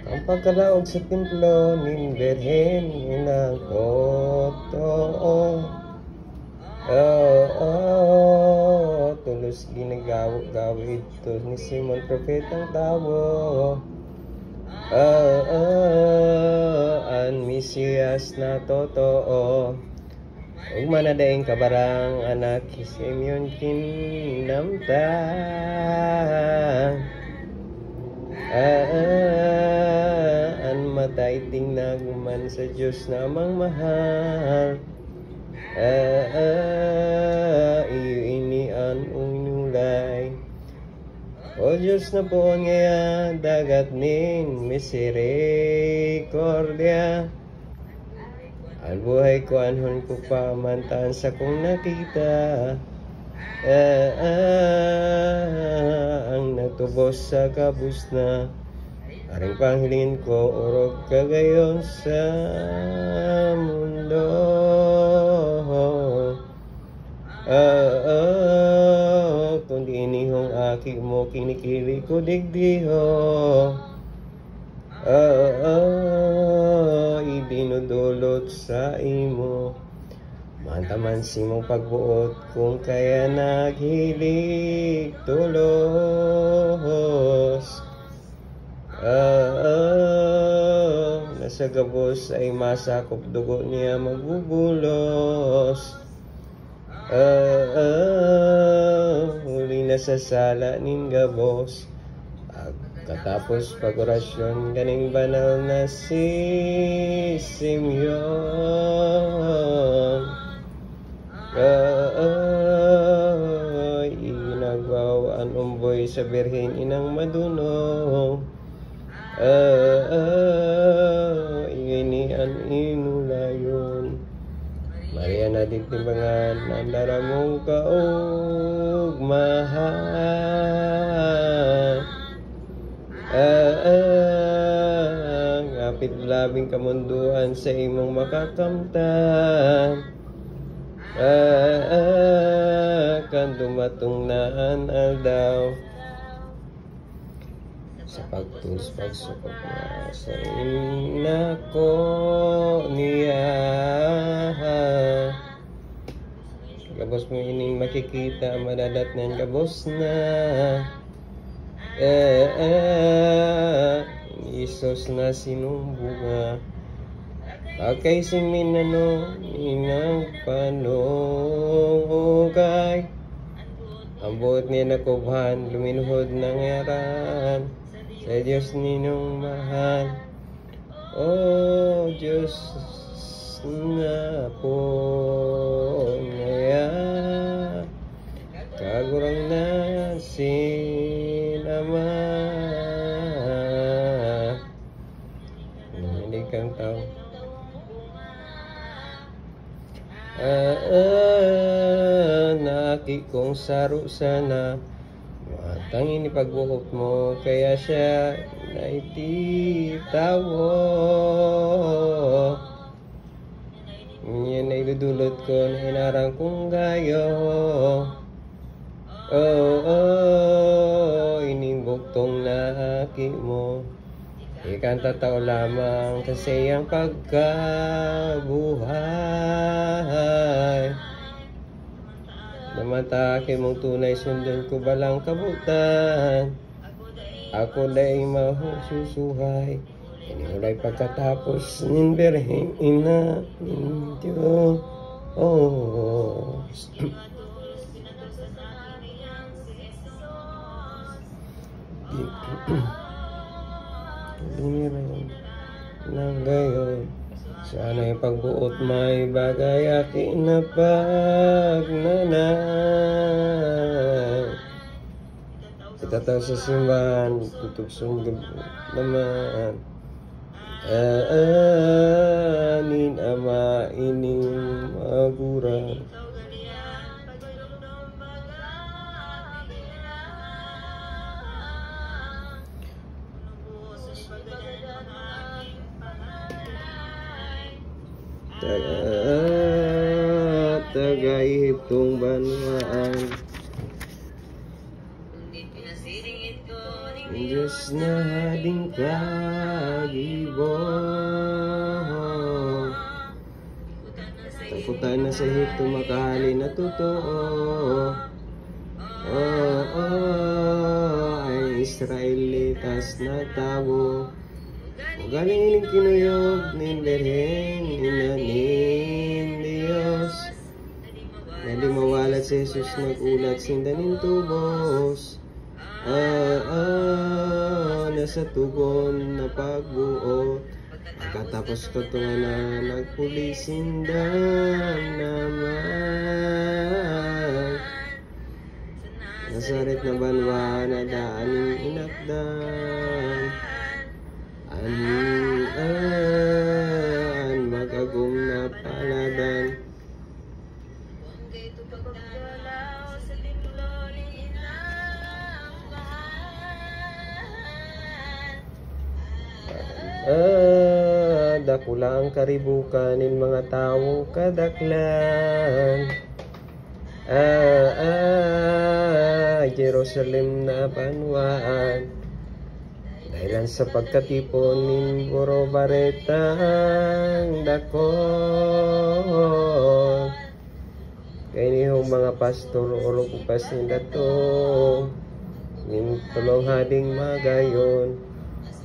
ang pagkalaog sa templo ning Birhen inang totoo. Tulos ginagawa-gawa ito ni Simon Propetang tawo. Ang Mesiyas na totoo. Ug manadaing kabarang anak si Simeon kinamtan. Ang matay tingnaguman sa Diyos na amang mahal. Iyo ini ang unulay. O Diyos na po ngayon dagat ning misericordia. Ang buhay ko anhon ko pamantaan sa kong nakita. Ang natubos sa kabus na aring panghilingin ko urog kagayon sa mundo. Kundi inihong aki mo kinikili ko digdiho. Idinudulot sa imo mantaman simong pagbuot kung kaya naghilig tulos. Nasa gabos ay masakop dugo niya magbubulos. Huli na sa sala ning gabos. Katapos pag-orasyon ganing banal na si Simeon. Inagwaw ang umboy sa birhen inang madunong. Ini ang inulayon. Maria na digtimbangan ang daramong kaugmahan. Ngapit labing kamunduan sa imong makakamtan. Kan dumatong naan aldaw sa pagtulos pagsukot na sa inako niya. Gabos mo ining makikita madadat ng gabos na. Isos na sinumbunga pagkay siminano inang panungkay. Ang buot niya nakubhan luminuhod ng yaran sa Diyos ninong mahal. O Diyos na po ngaya kagurang na sinama. Hindi kang tao. Naki kong saro sana matangin ni pagbuhok mo kaya siya naititawo. Yan ay dudulot ko na hinarang kong gayo. Inimbuktong na aki mo. Ikanta tao lamang kasi ang pagkabuhay. Namatake mong tunay sundan ko balang kabutan. Ako day mahususuhay. Inulay pagkatapos nin birhen ina nin Diyos. Dumiran ng gayon. Sana'y pagbuot may bagay akin na pagnanay. Itataw sa simbahan, tutugson naman. Anin ama ining magura. Tagaihiptong banwaan Diyos na hading kagibong. Takutan na sa hito makahali na totoo. Ay Israelitas na tao. Galing ining kinuyog nin Berhen inanin Diyos. Na di mawalat si Jesus nagulat sindanin tubos. Nasa tugon na pagbuot. Pagkatapos ko ito na nagpulisindan naman. Nasaret na banwa na daaning inakdan. Magagong na paladan. Dakula ang karibukan ng mga taong kadaklan. Jerusalem na banwaan. Dahilan sa pagkatipon ng borobaretang dakon. Kaya niyong mga pastor o kupas nila to. Ning tulong hading magayon.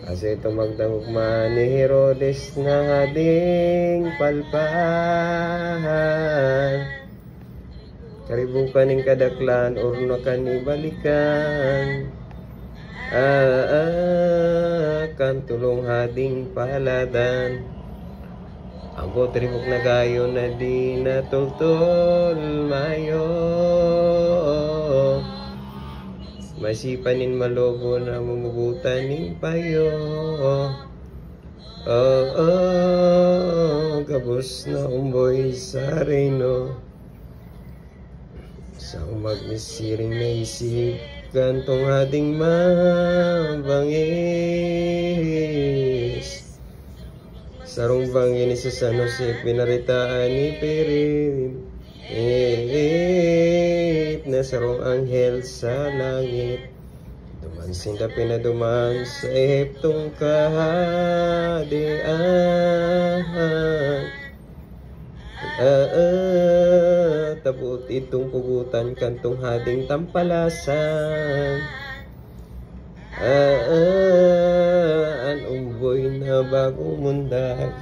Kasi ito magdamugma ni Herodes na hading palpahan. Karibukan ng kadaklan or nakanibalikan. Kan tulong hading paladan. Ang potribok na gayon na di natultol mayo. Masipanin malobo na mumugutan ng payo. Gabos na umboy sa reno. Sa magmisiring na isip kantong hading mabangis. Sarong bangin sa San Jose pinaritaan ni Perim. Na sarong anghel sa langit. Duman sinda pinaduman sa Ehiptong kahadian. Tabut itong pugutan kantong hading tampalasan. An umboy na bagong mundag.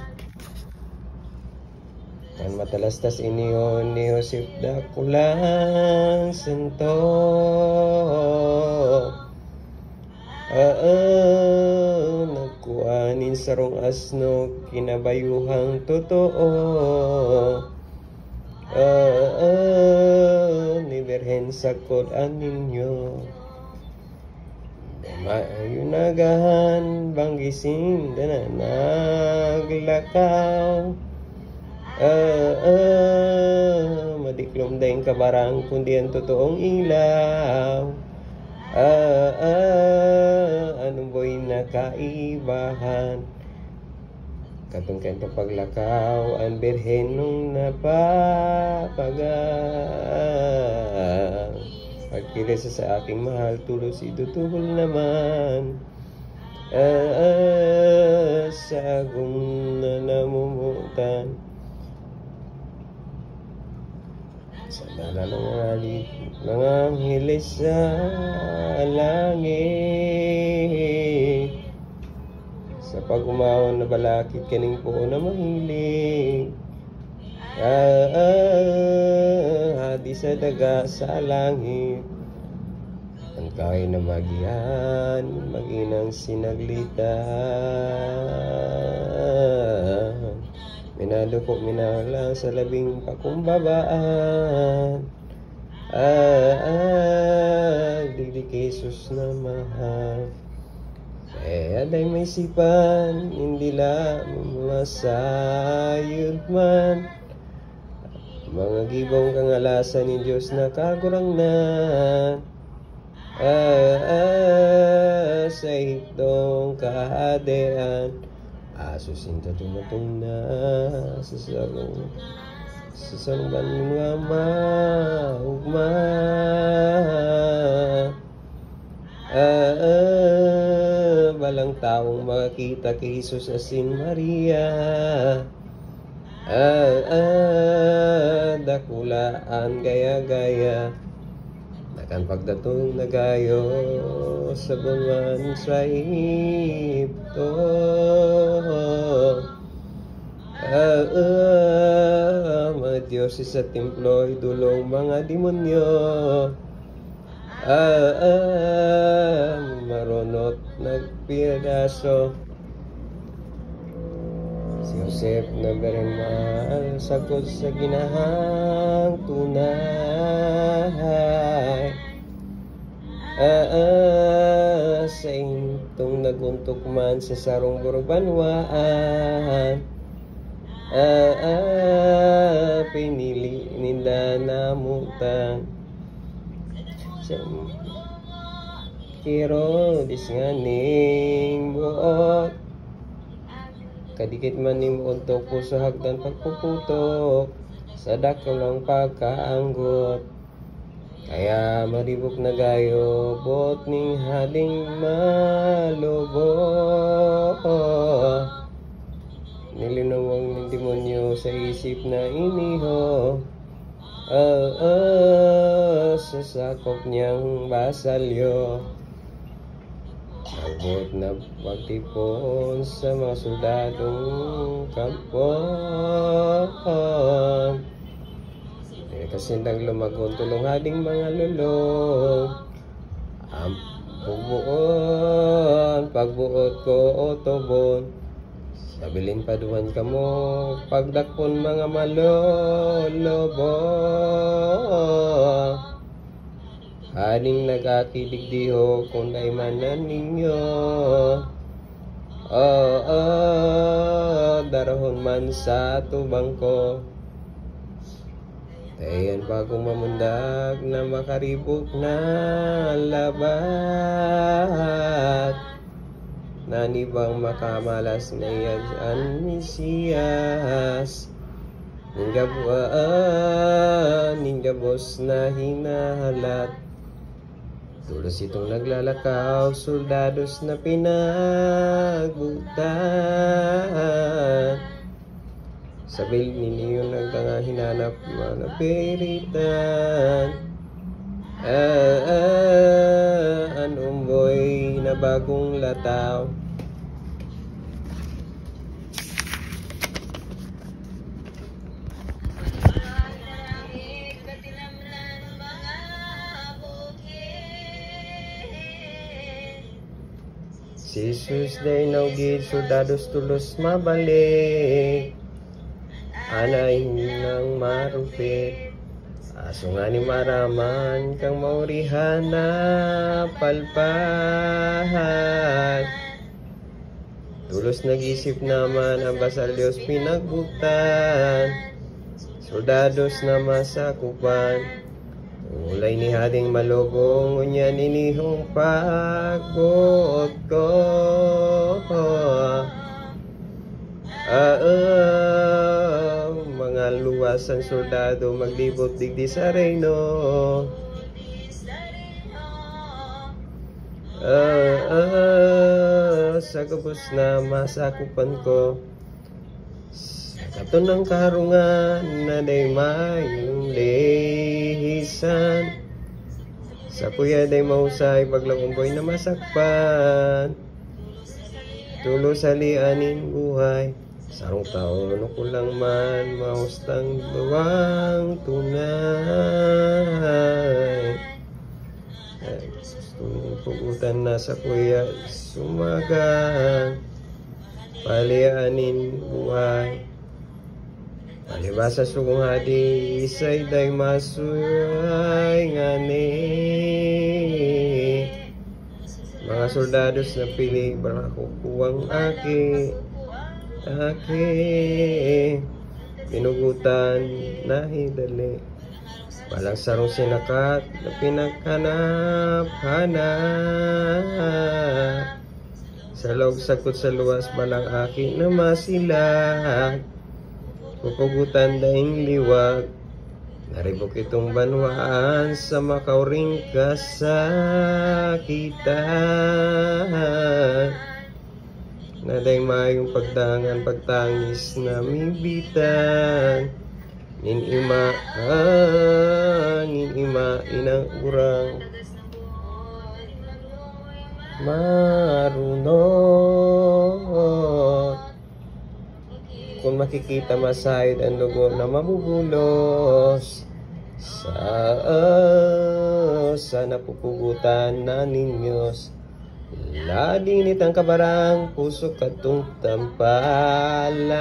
Kan matalastas iniyon ni Joseph dakulang sento. Nagkuanin sarong asno kinabayuhang totoo. Ni Berhen sakod ang ninyo. Mayunagahan banggising na naglakaw. Madiklom dahing kabarang kundi ang totoong ilaw. Anong boy nakaibahan. Katong kento paglakaw ang Berhen nung napapagang. Pagkilisa sa aking mahal tulos idutubol naman. Sa agong na namumutan. Sa dala ng mga angeles sa langit. Sa pag-umawan na balakid kaning po na mahilig. Hadi sa daga sa langit. Ang kay na magihan, maginang sinaglita. Minado po minala sa labing pakumbabaan. Digdig Jesus na mahal. Aday may sipan, hindi lang masayod man. Mga gibong kangalasan ni Diyos na kagurangnan. Sa hitong kahadean. Susinta tumatong na sa sarong banwa maugma. walang taong makakita kay Jesus asin Maria. Dakulaan gaya-gaya, nakan pagdatong nagayo sa bunwan sa Egypto. Mga Diyos sa templo, idulong mga demonyo. Marunot nagpiadaso. Si Joseph na berenmal, sagot sa ginahang tunay. Sa intong naguntok man sa sarong burbanwaan. Pinili nila namutan. Kiro disnganing buot, kadikit man ning untok ko sa hagdan pagpuputok, sa dakulang pagkaanggot. Kaya maribok na gayo, bot ning hading malubo. Nilinawang ng demonyo sa isip na iniho. Sa sakop niyang basalyo, abot na pagtipon sa mga soldadong kampo. Kasindang lumagon tulong hading mga lulong. Ang pagbuot ko otobon, sabilin paduan ka mo, pagdakpon mga malolobo. Haning nagakidigdiho kung daimanan ninyo. Darahon man sa tubang ko. Ayan bagong mamundag na makaribok na labat. Nanibang makamalas na iyan ang Mesiyas. Ninggabos na hinahalat. Tulos itong naglalakaw, soldados na pinagbutan. Sabil ninyo nagtanga hinanap mga piritan. Anong boy na bagong lataw. Si Jesus day naugid, soldados tulos mabalik. Anay nang marupit, aso nga ni maraman kang maurihan na palpahan. Tulos nag-isip naman ang basal Diyos pinagbuktan, soldados na masakupan. Ulay ni hading malugong, unya ninihong pagbuot ko. Mga luwas ang soldado maglibot digdi sa reyno. Sa gabos na masakupan ko, kato ng karungan na day mayong lihisan. Sa kuya day mahusay paglagumboy na masakpan. Tulo sa lianin buhay, sarong taon ko lang man mahustang luwang tunay. Pugutan na sa kuya sumagang, palianin buhay. Palibasa sugong hadi, isay day masuay ngani. Mga soldados na pili, barako kuwang aki. Pinugutan na hidali, walang sarong sinakat na pinaghanap-hanap. Sa loob sakot sa luwas, balang aki na masilag. Pupugutan daing liwag, naribok itong banwaan sa makauring kasakitan. naday mayong pagdangan pagtangis na mibitan. Nin ima inang urang marunot. Kung makikita masayod ang dugo na mabubulos sa napupugutan na ninyos, ladinit ang kabarang puso katong tampalasan.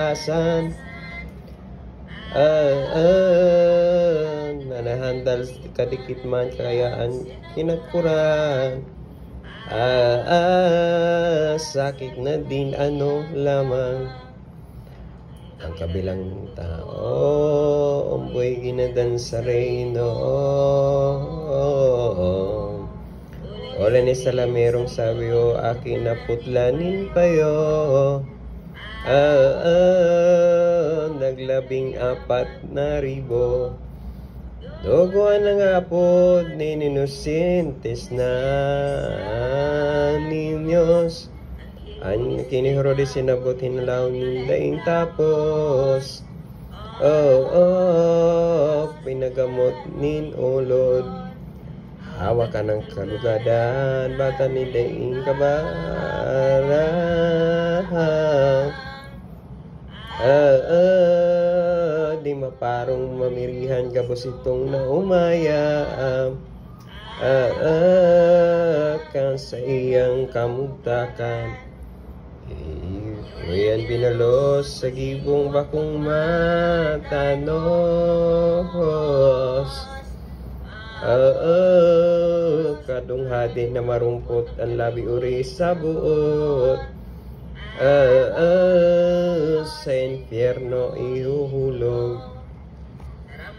Nanahandal kadikit man kayaan kinakuran. Sakit na din ano lamang ang kabilang tao, umboy ginadan sa reino. Ola ni salamerong sabi o akin na putlanin payo. Naglabing 4,000 duguan ng apod ni inosentes na ninyos. Ang kinihorode sinabot hinalaw nindaing tapos. Pinagamot nin ulod. Hawa ka ng kalugadan, bata ni daing kabarahan. Di maparong mamirihan gabos itong na umaya. Kan sa iyang kamugtakan. Kuyan binalos sa gibong bakong matanos. Kadunghadi na marumpot ang labi uri sa buot. Sa infierno ihuhulog.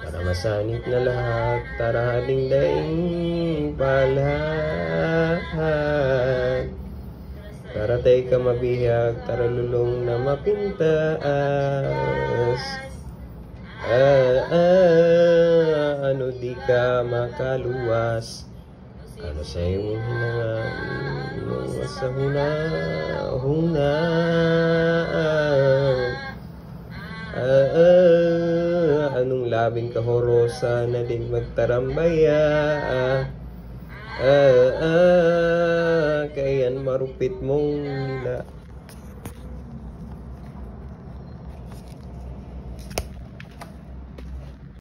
Para masanit na lahat, tarahaling daing palhan. Para tayo ka mabihag, taralulong na mapintaas. Ano di ka makaluwas, ano sa iyong hinangan sa hunahunaan. Anong labing kahorosa na din magtarambaya. Kayan marupit mong nila